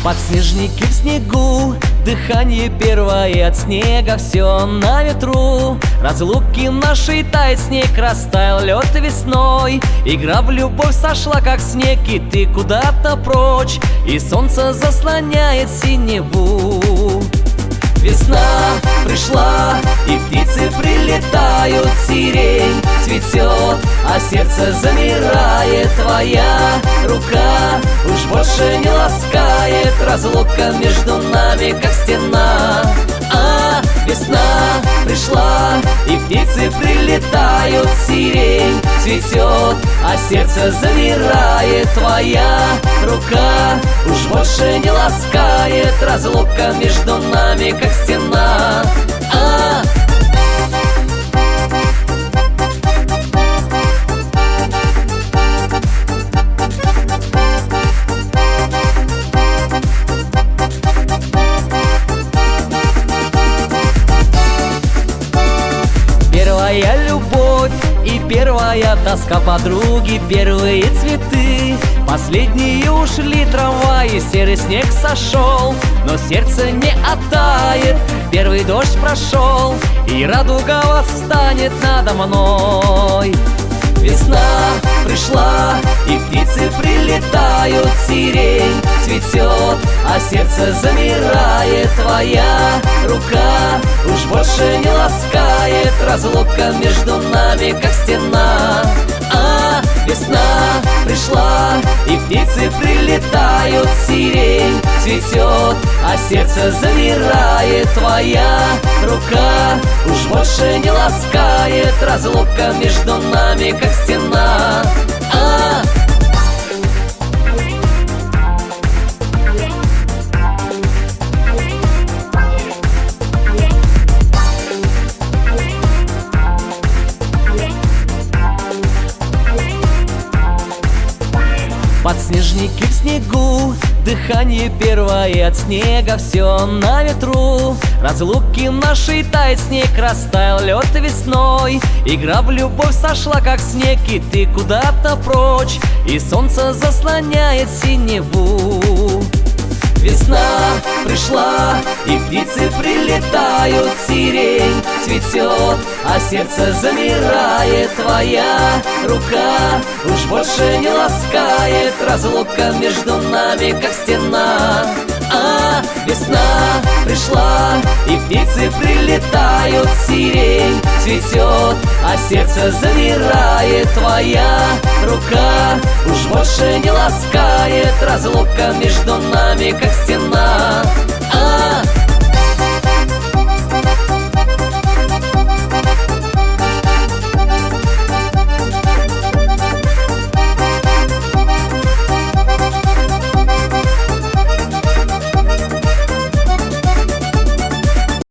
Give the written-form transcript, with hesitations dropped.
Подснежники в снегу, дыхание первое от снега, все на ветру. Разлуки нашей тает снег, растаял лед весной. Игра в любовь сошла, как снег, и ты куда-то прочь, и солнце заслоняет синеву. Весна пришла, и птицы прилетают, сирень цветет, а сердце замирает. Твоя рука уж больше не ласкает, разлука между нами, как стена. Весна пришла, и птицы прилетают, сирень цветет, а сердце замирает. Твоя рука уж больше не ласкает, разлука между нами, как стена. Первая любовь и первая тоска подруги, первые цветы. Последние ушли трамваи, серый снег сошел, но сердце не оттает. Первый дождь прошел, и радуга восстанет надо мной. Весна пришла, и птицы прилетают, сирень цветет, а сердце замирает. Твоя рука уж больше не ласкает, разлука между нами, как стена. Весна пришла, и птицы прилетают, сирень цветет, а сердце замирает. Твоя рука уж больше не ласкает, разлука между нами, как стена. Подснежники в снегу, дыхание первое от снега, все на ветру. Разлуки нашей тает снег, растаял лед весной. Игра в любовь сошла, как снег, и ты куда-то прочь, и солнце заслоняет синеву. Весна пришла, и птицы прилетают, сирень цветет, а сердце замирает. Твоя рука уж больше не ласкает, разлука между нами, как стена. Весна пришла, и птицы прилетают, сирень цветет, а сердце замирает. Твоя рука уж больше не ласкает, разлука между нами, как стена.